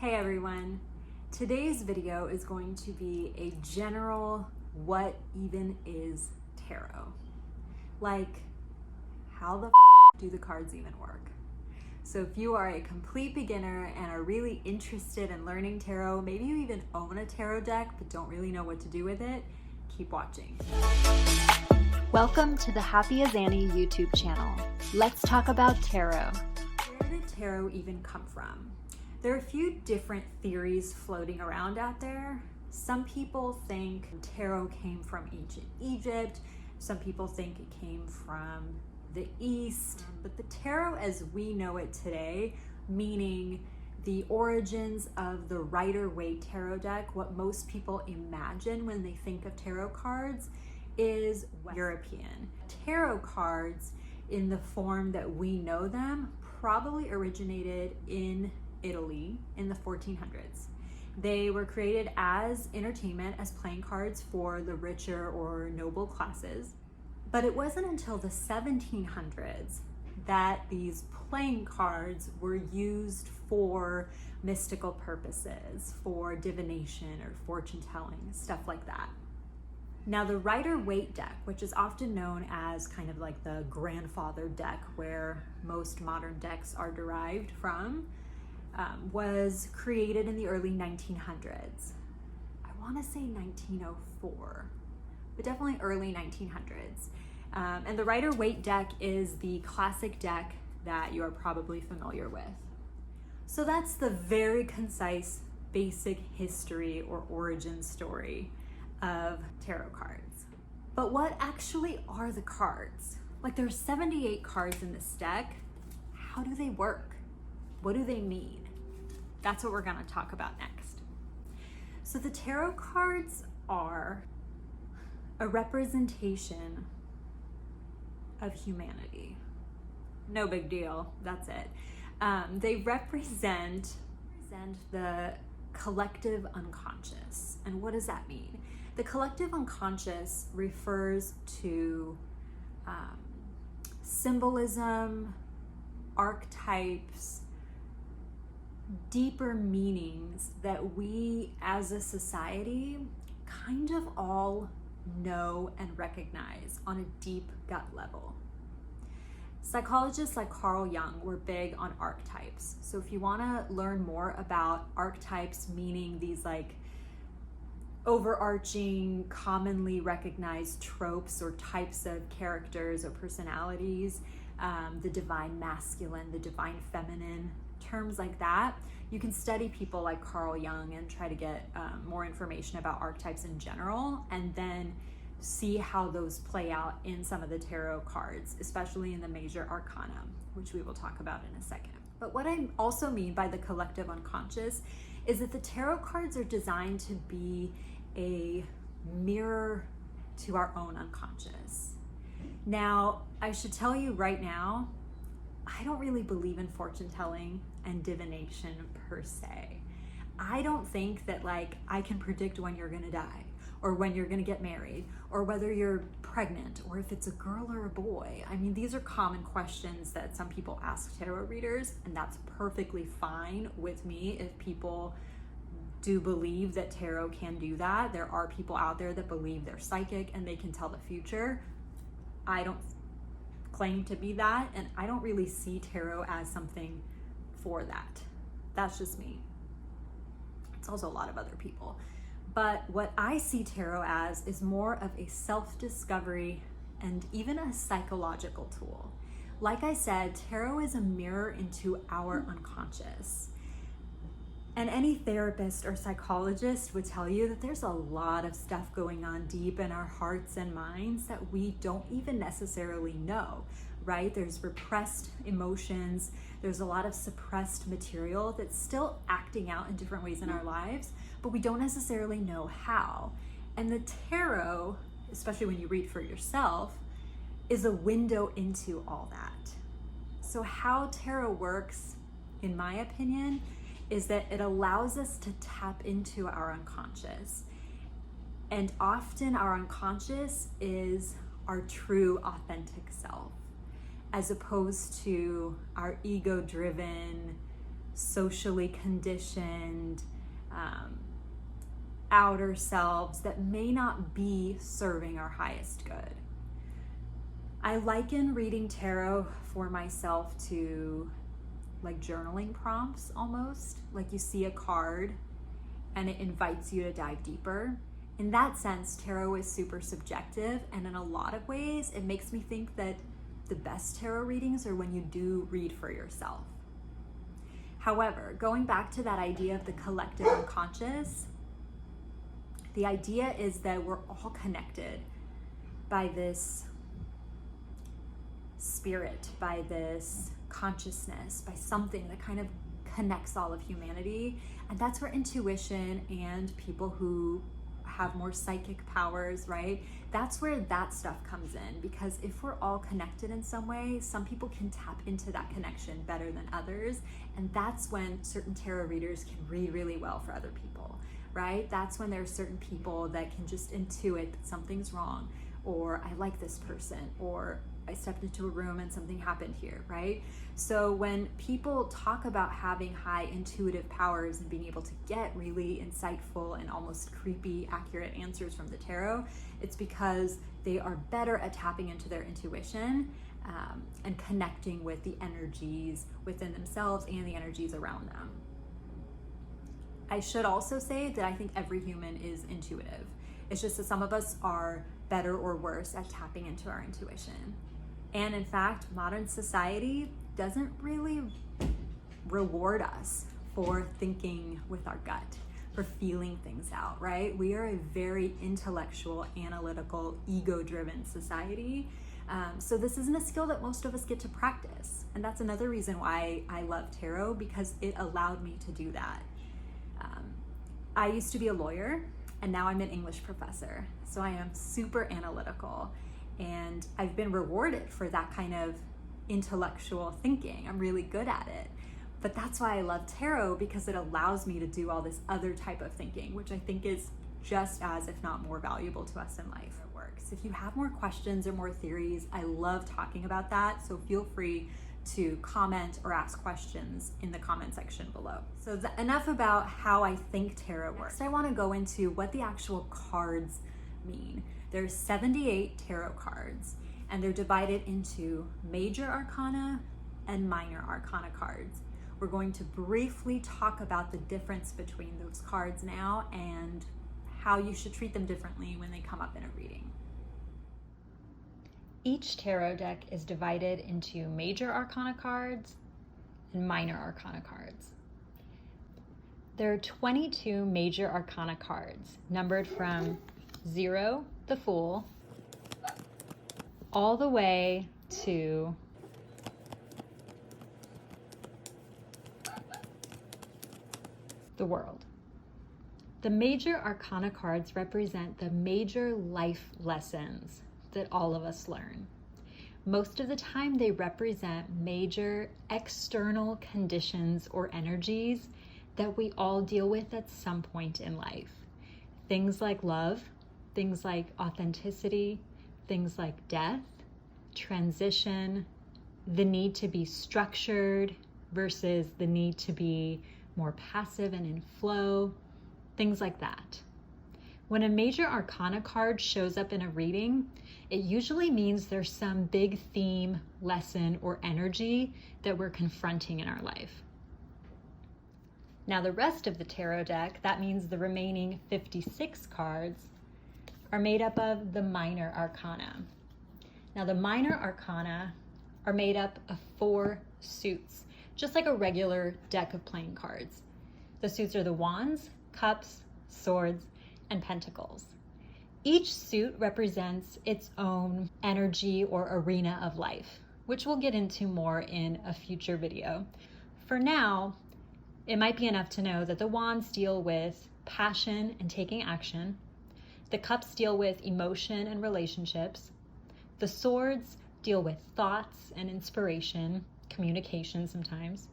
Hey everyone, today's video is going to be a general what even is tarot? Like, how the do the cards even work? So if you are a complete beginner and are really interested in learning tarot, maybe you even own a tarot deck but don't really know what to do with it, keep watching. Welcome to the Happy as Annie YouTube channel. Let's talk about tarot. Where did tarot even come from? There are a few different theories floating around out there. Some people think tarot came from ancient Egypt. Some people think it came from the East. But the tarot as we know it today, meaning the origins of the Rider-Waite tarot deck, what most people imagine when they think of tarot cards, is European. Tarot cards in the form that we know them probably originated in Italy in the 1400s. They were created as entertainment, as playing cards for the richer or noble classes. But it wasn't until the 1700s that these playing cards were used for mystical purposes, for divination or fortune telling, stuff like that. Now the Rider-Waite deck, which is often known as kind of like the grandfather deck where most modern decks are derived from, was created in the early 1900s. I want to say 1904, but definitely early 1900s. And the Rider-Waite deck is the classic deck that you are probably familiar with. So that's the very concise, basic history or origin story of tarot cards. But what actually are the cards? Like, there's 78 cards in this deck. How do they work? What do they mean? That's what we're going to talk about next. So the tarot cards are a representation of humanity. No big deal, that's it. They represent the collective unconscious. And what does that mean? The collective unconscious refers to symbolism, archetypes, deeper meanings that we as a society kind of all know and recognize on a deep gut level. Psychologists like Carl Jung were big on archetypes. So if you want to learn more about archetypes, meaning these like overarching, commonly recognized tropes or types of characters or personalities, the divine masculine, the divine feminine, terms like that, you can study people like Carl Jung and try to get more information about archetypes in general, and then see how those play out in some of the tarot cards, especially in the major arcana, which we will talk about in a second. But what I also mean by the collective unconscious is that the tarot cards are designed to be a mirror to our own unconscious. Now, I should tell you right now, I don't really believe in fortune telling and divination per se. I don't think that like I can predict when you're gonna die or when you're gonna get married or whether you're pregnant or if it's a girl or a boy. I mean, these are common questions that some people ask tarot readers, and that's perfectly fine with me if people do believe that tarot can do that. There are people out there that believe they're psychic and they can tell the future. I don't claim to be that, and I don't really see tarot as something for that. That's just me. It's also a lot of other people. But what I see tarot as is more of a self-discovery and even a psychological tool. Like I said, tarot is a mirror into our unconscious. And any therapist or psychologist would tell you that there's a lot of stuff going on deep in our hearts and minds that we don't even necessarily know, right? There's repressed emotions. There's a lot of suppressed material that's still acting out in different ways in our lives, but we don't necessarily know how. And the tarot, especially when you read for yourself, is a window into all that. So how tarot works, in my opinion, is that it allows us to tap into our unconscious. And often our unconscious is our true, authentic self, as opposed to our ego-driven, socially conditioned outer selves that may not be serving our highest good. I liken reading tarot for myself to like journaling prompts almost. Like you see a card and it invites you to dive deeper. In that sense, tarot is super subjective, and in a lot of ways, it makes me think that the best tarot readings are when you do read for yourself. However, going back to that idea of the collective unconscious, the idea is that we're all connected by this spirit, by this consciousness, by something that kind of connects all of humanity. And that's where intuition and people who have more psychic powers, right? That's where that stuff comes in, because if we're all connected in some way, some people can tap into that connection better than others. And that's when certain tarot readers can read really well for other people, right? That's when there are certain people that can just intuit that something's wrong, or I like this person, or I stepped into a room and something happened here, right? So when people talk about having high intuitive powers and being able to get really insightful and almost creepy accurate answers from the tarot, it's because they are better at tapping into their intuition and connecting with the energies within themselves and the energies around them. I should also say that I think every human is intuitive. It's just that some of us are better or worse at tapping into our intuition. And in fact, modern society doesn't really reward us for thinking with our gut, for feeling things out, right? We are a very intellectual, analytical, ego-driven society. So this isn't a skill that most of us get to practice. And that's another reason why I love tarot, because it allowed me to do that. I used to be a lawyer, and now I'm an English professor. So I am super analytical, and I've been rewarded for that kind of intellectual thinking. I'm really good at it. But that's why I love tarot, because it allows me to do all this other type of thinking, which I think is just as, if not more valuable to us in life. It works. If you have more questions or more theories, I love talking about that. So feel free to comment or ask questions in the comment section below. So enough about how I think tarot works. Next, I want to go into what the actual cards mean. There's 78 tarot cards, and they're divided into major arcana and minor arcana cards. We're going to briefly talk about the difference between those cards now and how you should treat them differently when they come up in a reading. Each tarot deck is divided into major arcana cards and minor arcana cards. There are 22 major arcana cards, numbered from 0, the Fool, all the way to the World. The major arcana cards represent the major life lessons that all of us learn. Most of the time, they represent major external conditions or energies that we all deal with at some point in life. Things like love, things like authenticity, things like death, transition, the need to be structured versus the need to be more passive and in flow, things like that. When a major arcana card shows up in a reading, it usually means there's some big theme, lesson, or energy that we're confronting in our life. Now the rest of the tarot deck, that means the remaining 56 cards, are made up of the minor arcana. Now the minor arcana are made up of 4 suits, just like a regular deck of playing cards. The suits are the Wands, Cups, Swords, and Pentacles. Each suit represents its own energy or arena of life, which we'll get into more in a future video. For now, it might be enough to know that the Wands deal with passion and taking action. The Cups deal with emotion and relationships. The Swords deal with thoughts and inspiration, communication sometimes.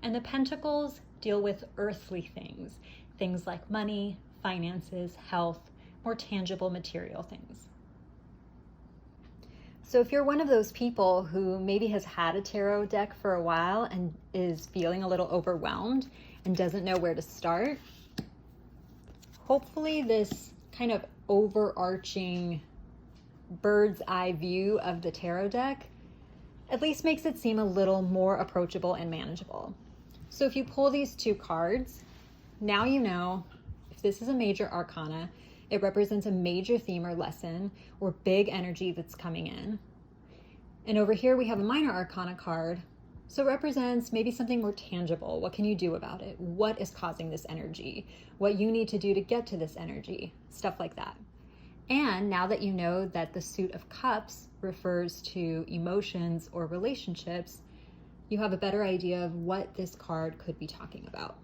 And the Pentacles deal with earthly things, things like money, finances, health, more tangible material things. So if you're one of those people who maybe has had a tarot deck for a while and is feeling a little overwhelmed and doesn't know where to start, hopefully this kind of overarching bird's eye view of the tarot deck at least makes it seem a little more approachable and manageable. So if you pull these two cards, now you know if this is a major arcana, it represents a major theme or lesson or big energy that's coming in. And over here we have a minor arcana card. So it represents maybe something more tangible. What can you do about it? What is causing this energy? What you need to do to get to this energy? Stuff like that. And now that you know that the Suit of Cups refers to emotions or relationships, you have a better idea of what this card could be talking about.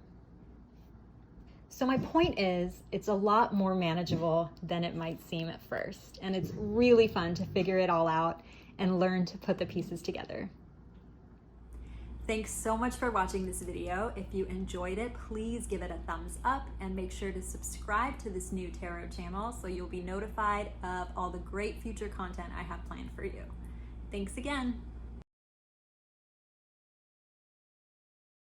So my point is, it's a lot more manageable than it might seem at first. And it's really fun to figure it all out and learn to put the pieces together. Thanks so much for watching this video. If you enjoyed it, please give it a thumbs up and make sure to subscribe to this new tarot channel so you'll be notified of all the great future content I have planned for you. Thanks again.